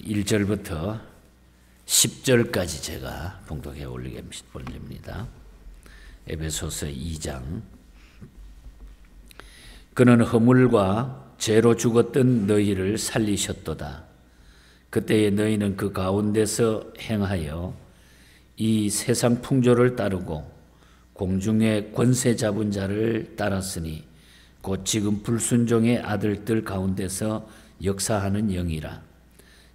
1절부터 10절까지 제가 봉독해 올립니다. 에베소서 2장. 그는 허물과 죄로 죽었던 너희를 살리셨도다. 그때에 너희는 그 가운데서 행하여 이 세상 풍조를 따르고 공중의 권세 잡은 자를 따랐으니 곧 지금 불순종의 아들들 가운데서 역사하는 영이라.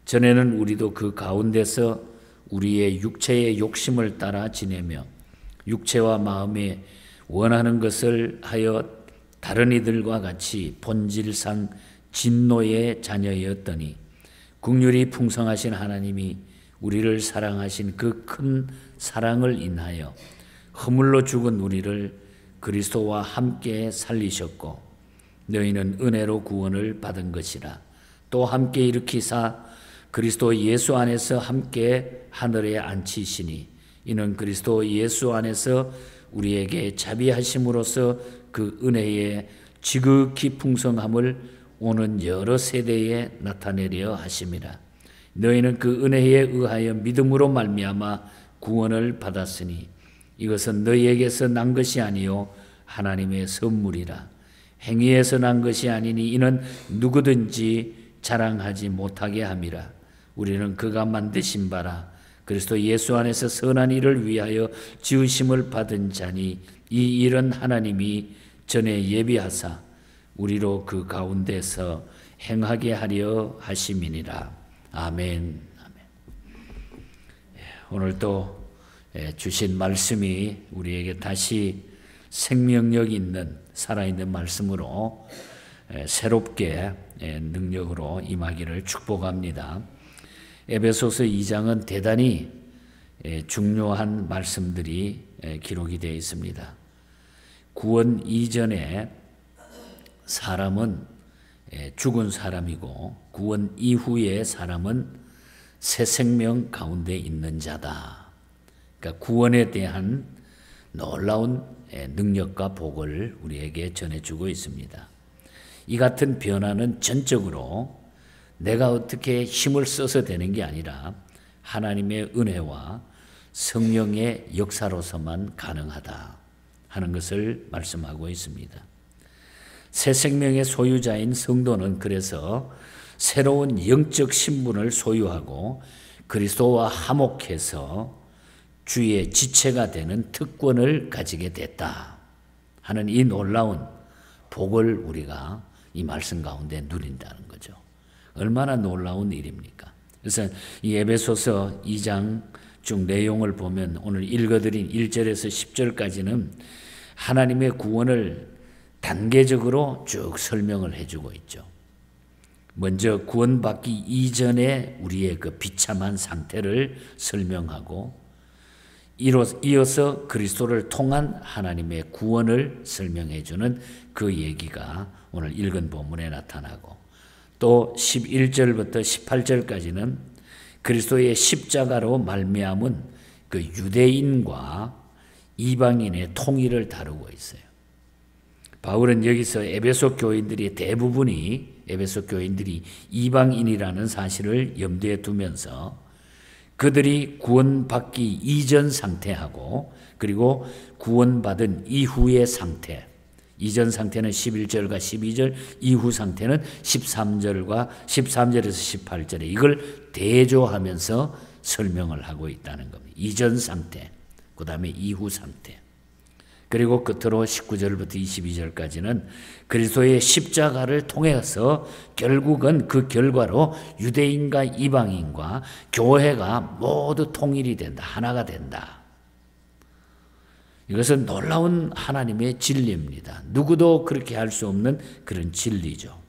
전에는 우리도 그 가운데서 우리의 육체의 욕심을 따라 지내며 육체와 마음에 원하는 것을 하여 다른 이들과 같이 본질상 진노의 자녀였더니 긍휼이 풍성하신 하나님이 우리를 사랑하신 그 큰 사랑을 인하여 허물로 죽은 우리를 그리스도와 함께 살리셨고 너희는 은혜로 구원을 받은 것이라. 또 함께 일으키사 그리스도 예수 안에서 함께 하늘에 앉히시니 이는 그리스도 예수 안에서 우리에게 자비하심으로써 그 은혜의 지극히 풍성함을 오는 여러 세대에 나타내려 하심이라. 너희는 그 은혜에 의하여 믿음으로 말미암아 구원을 받았으니 이것은 너희에게서 난 것이 아니요 하나님의 선물이라. 행위에서 난 것이 아니니 이는 누구든지 자랑하지 못하게 함이라. 우리는 그가 만드신 바라 그리스도 예수 안에서 선한 일을 위하여 지으심을 받은 자니 이 일은 하나님이 전에 예비하사 우리로 그 가운데서 행하게 하려 하심이니라. 아멘. 오늘 또 주신 말씀이 우리에게 다시 생명력 있는 살아있는 말씀으로 새롭게 능력으로 임하기를 축복합니다. 에베소서 2장은 대단히 중요한 말씀들이 기록이 되어 있습니다. 구원 이전에 사람은 죽은 사람이고 구원 이후의 사람은 새 생명 가운데 있는 자다. 그러니까 구원에 대한 놀라운 능력과 복을 우리에게 전해주고 있습니다. 이 같은 변화는 전적으로 내가 어떻게 힘을 써서 되는 게 아니라 하나님의 은혜와 성령의 역사로서만 가능하다 하는 것을 말씀하고 있습니다. 새 생명의 소유자인 성도는 그래서 새로운 영적 신분을 소유하고 그리스도와 화목해서 주의 지체가 되는 특권을 가지게 됐다 하는 이 놀라운 복을 우리가 이 말씀 가운데 누린다는 거죠. 얼마나 놀라운 일입니까? 그래서 이 에베소서 2장 중 내용을 보면 오늘 읽어드린 1절에서 10절까지는 하나님의 구원을 단계적으로 쭉 설명을 해주고 있죠. 먼저 구원받기 이전에 우리의 그 비참한 상태를 설명하고 이어서 그리스도를 통한 하나님의 구원을 설명해 주는 그 얘기가 오늘 읽은 본문에 나타나고 또 11절부터 18절까지는 그리스도의 십자가로 말미암은 그 유대인과 이방인의 통일을 다루고 있어요. 바울은 여기서 에베소 교인들이 대부분이 에베소 교인들이 이방인이라는 사실을 염두에 두면서 그들이 구원받기 이전 상태하고 그리고 구원받은 이후의 상태, 이전 상태는 11절과 12절, 이후 상태는 13절에서 18절에 이걸 대조하면서 설명을 하고 있다는 겁니다. 이전 상태, 그 다음에 이후 상태. 그리고 끝으로 19절부터 22절까지는 그리스도의 십자가를 통해서 결국은 그 결과로 유대인과 이방인과 교회가 모두 통일이 된다. 하나가 된다. 이것은 놀라운 하나님의 진리입니다. 누구도 그렇게 할 수 없는 그런 진리죠.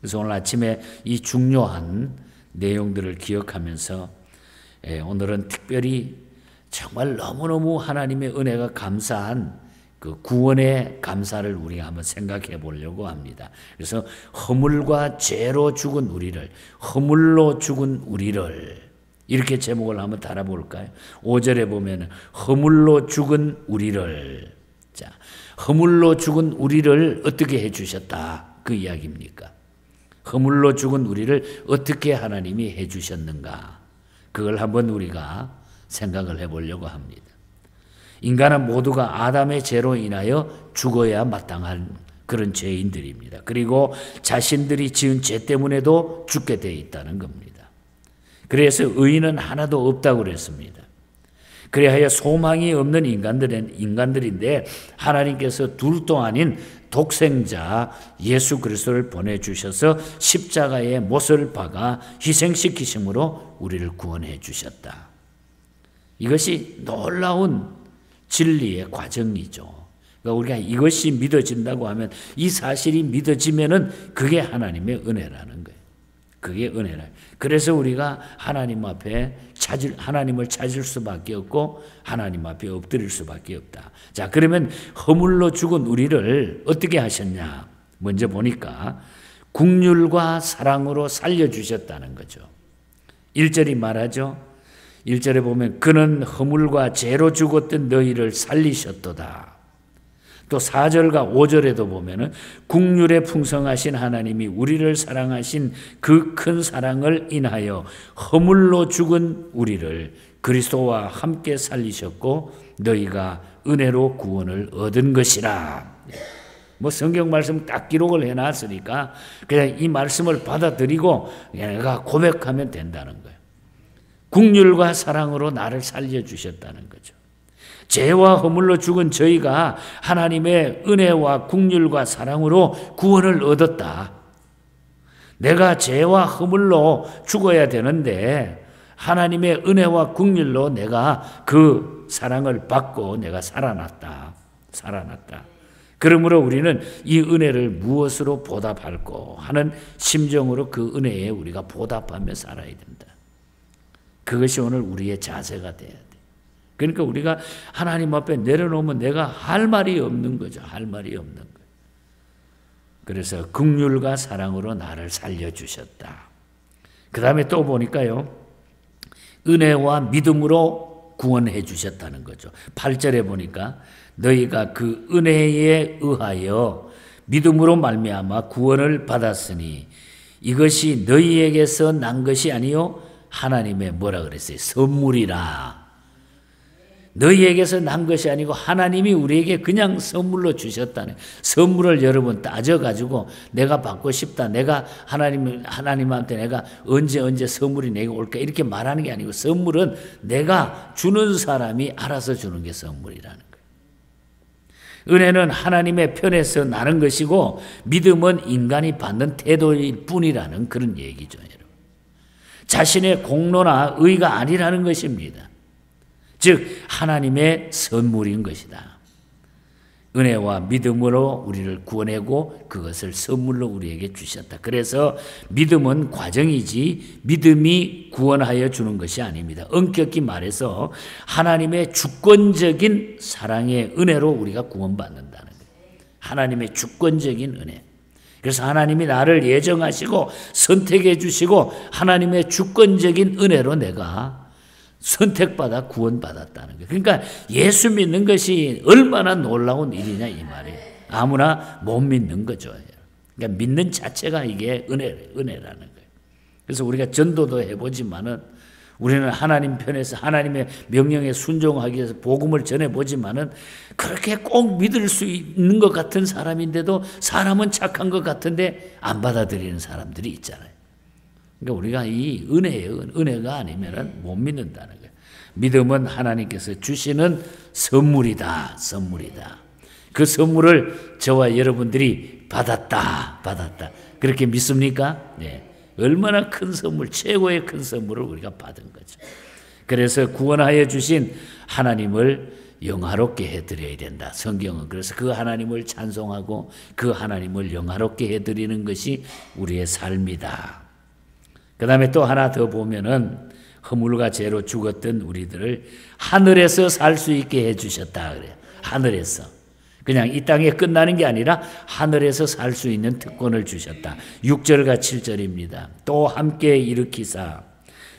그래서 오늘 아침에 이 중요한 내용들을 기억하면서 오늘은 특별히 정말 너무너무 하나님의 은혜가 감사한 그 구원의 감사를 우리가 한번 생각해 보려고 합니다. 그래서 허물과 죄로 죽은 우리를, 허물로 죽은 우리를 이렇게 제목을 한번 달아볼까요? 5절에 보면 허물로 죽은 우리를, 자, 허물로 죽은 우리를 어떻게 해주셨다 그 이야기입니까? 허물로 죽은 우리를 어떻게 하나님이 해주셨는가? 그걸 한번 우리가 생각을 해보려고 합니다. 인간은 모두가 아담의 죄로 인하여 죽어야 마땅한 그런 죄인들입니다. 그리고 자신들이 지은 죄 때문에도 죽게 되어 있다는 겁니다. 그래서 의인은 하나도 없다고 그랬습니다. 그래야 소망이 없는 인간들인데 하나님께서 둘도 아닌 독생자 예수 그리스도를 보내주셔서 십자가에 못을 박아 희생시키심으로 우리를 구원해 주셨다. 이것이 놀라운 진리의 과정이죠. 그러니까 우리가 이것이 믿어진다고 하면, 이 사실이 믿어지면은 그게 하나님의 은혜라는 거예요. 그게 은혜라. 그래서 우리가 하나님 앞에 하나님을 찾을 수밖에 없고 하나님 앞에 엎드릴 수밖에 없다. 자, 그러면 허물로 죽은 우리를 어떻게 하셨냐? 먼저 보니까 긍휼과 사랑으로 살려주셨다는 거죠. 1절이 말하죠. 1절에 보면 그는 허물과 죄로 죽었던 너희를 살리셨도다. 또 4절과 5절에도 보면은 긍휼에 풍성하신 하나님이 우리를 사랑하신 그 큰 사랑을 인하여 허물로 죽은 우리를 그리스도와 함께 살리셨고 너희가 은혜로 구원을 얻은 것이라. 뭐 성경 말씀 딱 기록을 해놨으니까 그냥 이 말씀을 받아들이고 내가 고백하면 된다는 거예요. 긍휼과 사랑으로 나를 살려주셨다는 거죠. 죄와 허물로 죽은 저희가 하나님의 은혜와 긍휼과 사랑으로 구원을 얻었다. 내가 죄와 허물로 죽어야 되는데 하나님의 은혜와 긍휼로 내가 그 사랑을 받고 내가 살아났다. 그러므로 우리는 이 은혜를 무엇으로 보답할까 하는 심정으로 그 은혜에 우리가 보답하며 살아야 된다. 그것이 오늘 우리의 자세가 돼야 돼. 그러니까 우리가 하나님 앞에 내려놓으면 내가 할 말이 없는 거죠. 할 말이 없는 거예요. 그래서 긍휼과 사랑으로 나를 살려주셨다. 그 다음에 또 보니까요, 은혜와 믿음으로 구원해 주셨다는 거죠. 8절에 보니까 너희가 그 은혜에 의하여 믿음으로 말미암아 구원을 받았으니 이것이 너희에게서 난 것이 아니요 하나님의 뭐라 그랬어요? 선물이라. 너희에게서 난 것이 아니고 하나님이 우리에게 그냥 선물로 주셨다네. 선물을 여러분 따져가지고 내가 받고 싶다. 내가 하나님한테 내가 언제 선물이 내게 올까 이렇게 말하는 게 아니고, 선물은 내가 주는 사람이 알아서 주는 게 선물이라는 거예요. 은혜는 하나님의 편에서 나는 것이고 믿음은 인간이 받는 태도일 뿐이라는 그런 얘기죠. 여러분. 자신의 공로나 의가 아니라는 것입니다. 즉 하나님의 선물인 것이다. 은혜와 믿음으로 우리를 구원하고 그것을 선물로 우리에게 주셨다. 그래서 믿음은 과정이지 믿음이 구원하여 주는 것이 아닙니다. 엄격히 말해서 하나님의 주권적인 사랑의 은혜로 우리가 구원받는다는 거예요. 하나님의 주권적인 은혜. 그래서 하나님이 나를 예정하시고 선택해 주시고 하나님의 주권적인 은혜로 내가 선택받아 구원받았다는 거예요. 그러니까 예수 믿는 것이 얼마나 놀라운 일이냐 이 말이에요. 아무나 못 믿는 거죠. 그러니까 믿는 자체가 이게 은혜라는 거예요. 그래서 우리가 전도도 해보지만은 우리는 하나님 편에서 하나님의 명령에 순종하기 위해서 복음을 전해보지만은 그렇게 꼭 믿을 수 있는 것 같은 사람인데도 사람은 착한 것 같은데 안 받아들이는 사람들이 있잖아요. 그러니까 우리가 이 은혜가 아니면은 못 믿는다는 거예요. 믿음은 하나님께서 주시는 선물이다. 그 선물을 저와 여러분들이 받았다. 그렇게 믿습니까? 네. 얼마나 큰 선물, 최고의 큰 선물을 우리가 받은 거죠. 그래서 구원하여 주신 하나님을 영화롭게 해드려야 된다. 성경은 그래서 그 하나님을 찬송하고 그 하나님을 영화롭게 해드리는 것이 우리의 삶이다. 그 다음에 또 하나 더 보면은 허물과 죄로 죽었던 우리들을 하늘에서 살 수 있게 해주셨다 그래요. 하늘에서. 그냥 이 땅에 끝나는 게 아니라 하늘에서 살 수 있는 특권을 주셨다. 6절과 7절입니다. 또 함께 일으키사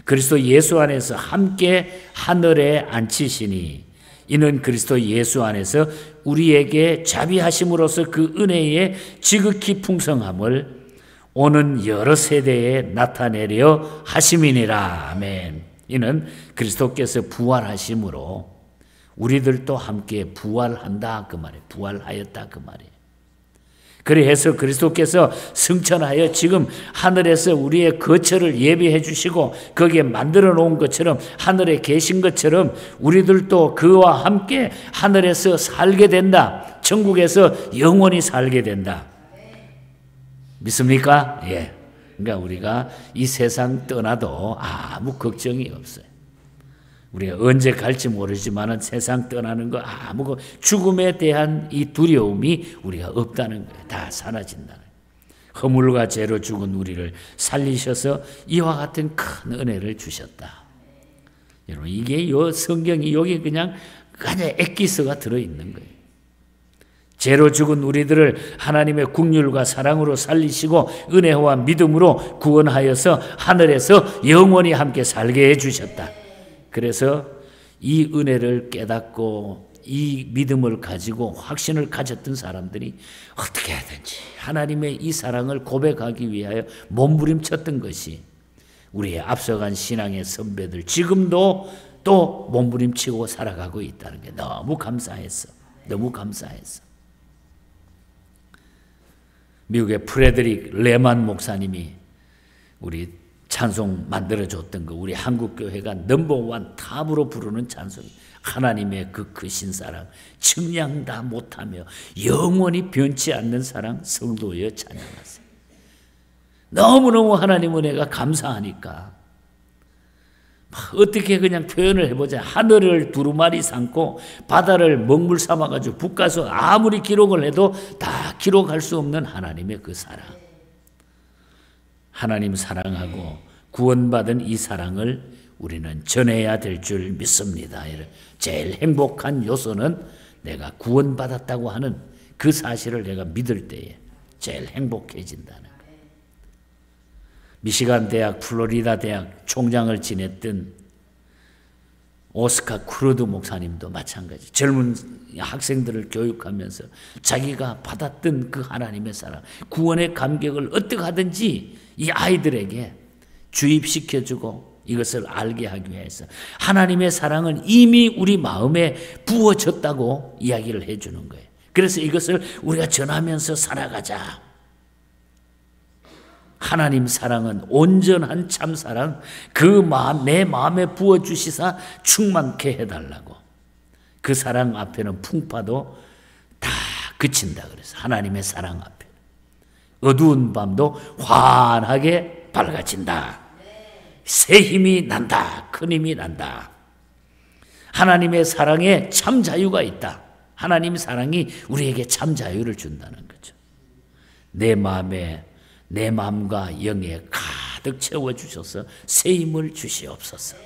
그리스도 예수 안에서 함께 하늘에 앉히시니 이는 그리스도 예수 안에서 우리에게 자비하심으로써 그 은혜의 지극히 풍성함을 오는 여러 세대에 나타내려 하심이니라. 아멘. 이는 그리스도께서 부활하심으로 우리들도 함께 부활한다 그 말이에요. 부활하였다 그 말이에요. 그래서 그리스도께서 승천하여 지금 하늘에서 우리의 거처를 예비해 주시고 거기에 만들어 놓은 것처럼 하늘에 계신 것처럼 우리들도 그와 함께 하늘에서 살게 된다. 천국에서 영원히 살게 된다. 믿습니까? 예. 그러니까 우리가 이 세상 떠나도 아무 걱정이 없어요. 우리가 언제 갈지 모르지만 세상 떠나는 거 아무 죽음에 대한 이 두려움이 우리가 없다는 거예요. 다 사라진다는 거예요. 허물과 죄로 죽은 우리를 살리셔서 이와 같은 큰 은혜를 주셨다. 여러분 이게 요 성경이 여기 그냥 엑기스가 들어있는 거예요. 죄로 죽은 우리들을 하나님의 긍휼과 사랑으로 살리시고 은혜와 믿음으로 구원하여서 하늘에서 영원히 함께 살게 해주셨다. 그래서 이 은혜를 깨닫고 이 믿음을 가지고 확신을 가졌던 사람들이 어떻게 하든지 하나님의 이 사랑을 고백하기 위하여 몸부림쳤던 것이 우리의 앞서간 신앙의 선배들 지금도 또 몸부림치고 살아가고 있다는 게 너무 감사했어. 너무 감사했어. 미국의 프레드릭 레만 목사님이 우리 찬송 만들어줬던 거 우리 한국교회가 넘버원 탑으로 부르는 찬송이 하나님의 그 크신 사랑 측량 다 못하며 영원히 변치 않는 사랑 성도여 찬양하세요. 너무너무 하나님 은혜가 감사하니까 어떻게 그냥 표현을 해보자. 하늘을 두루마리 삼고 바다를 먹물 삼아가지고 북가서 아무리 기록을 해도 다 기록할 수 없는 하나님의 그 사랑. 하나님 사랑하고 구원받은 이 사랑을 우리는 전해야 될 줄 믿습니다. 제일 행복한 요소는 내가 구원받았다고 하는 그 사실을 내가 믿을 때에 제일 행복해진다는 거예요. 미시간 대학, 플로리다 대학 총장을 지냈던 오스카 크루드 목사님도 마찬가지. 젊은 학생들을 교육하면서 자기가 받았던 그 하나님의 사랑, 구원의 감격을 어떻게 하든지 이 아이들에게 주입시켜주고 이것을 알게 하기 위해서 하나님의 사랑은 이미 우리 마음에 부어졌다고 이야기를 해주는 거예요. 그래서 이것을 우리가 전하면서 살아가자. 하나님 사랑은 온전한 참사랑 내 마음에 부어주시사 충만케 해달라고. 그 사랑 앞에는 풍파도 다 그친다 그래서 하나님의 사랑 앞에 어두운 밤도 환하게 밝아진다. 새 힘이 난다. 큰 힘이 난다. 하나님의 사랑에 참 자유가 있다. 하나님 사랑이 우리에게 참 자유를 준다는 거죠. 내 마음과 영에 가득 채워주셔서 새 힘을 주시옵소서.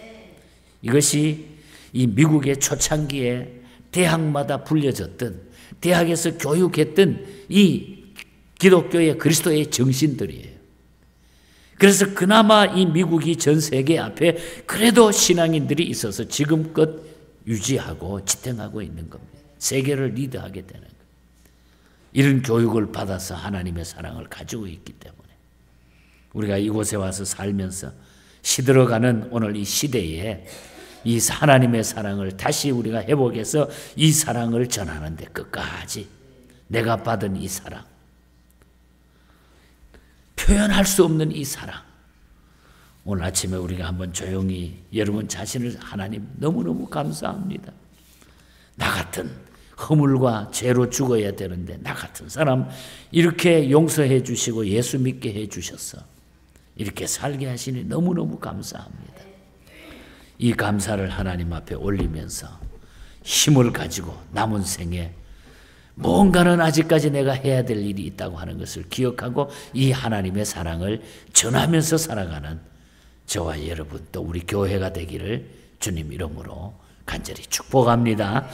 이것이 이 미국의 초창기에 대학마다 불려졌던 대학에서 교육했던 이 기독교의 그리스도의 정신들이에요. 그래서 그나마 이 미국이 전 세계 앞에 그래도 신앙인들이 있어서 지금껏 유지하고 지탱하고 있는 겁니다. 세계를 리드하게 되는 거예요. 이런 교육을 받아서 하나님의 사랑을 가지고 있기 때문에 우리가 이곳에 와서 살면서 시들어가는 오늘 이 시대에 이 하나님의 사랑을 다시 우리가 회복해서 이 사랑을 전하는데 끝까지 내가 받은 이 사랑, 표현할 수 없는 이 사랑, 오늘 아침에 우리가 한번 조용히 여러분 자신을 하나님 너무너무 감사합니다. 나 같은 허물과 죄로 죽어야 되는데 나 같은 사람 이렇게 용서해 주시고 예수 믿게 해 주셔서 이렇게 살게 하시니 너무너무 감사합니다. 이 감사를 하나님 앞에 올리면서 힘을 가지고 남은 생에 뭔가는 아직까지 내가 해야 될 일이 있다고 하는 것을 기억하고 이 하나님의 사랑을 전하면서 살아가는 저와 여러분 또 우리 교회가 되기를 주님 이름으로 간절히 축복합니다.